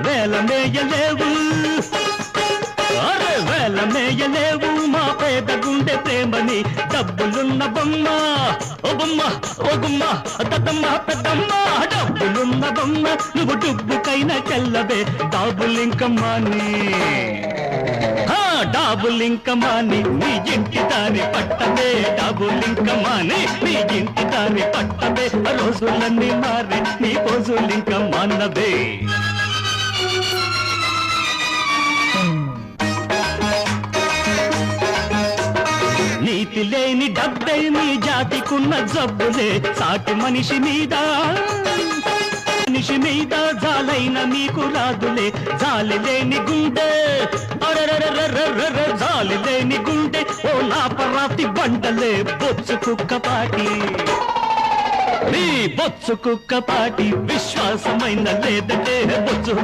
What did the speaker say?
వేల మేయలేవు అరే వేల మేయలేవు మా పేద గుండె ప్రేమని డబ్బులున్న బొమ్మ ఓ బొమ్మ ఓ గుమ్మ దద్దమ్మ పెద్దమ్మ డబ్బులున్న బొమ్మ నువ్వు డుబ్బుకైనా చెల్లవే డాబులింకమ్మాని డాబులింకమాని నీ ఇంటి దాని పట్టవే డాబులింకమాని నీ ఇంటి దాని పట్టవే రోజులన్నీ మారే నీ రోజులింక మానవే నీతి లేని డబ్బే నీ జాతికున్న జబ్బులే సాటి మనిషి మీద జాలైన మీకు రాదులే జాలి లేని గుండె జాలి లేని గుండె ఓ నా పరాతి బండలే బొచ్చు కుక్కపాటి నీ బొచ్చు కుక్కపాటి విశ్వాసమైన లేదంటే బొచ్చు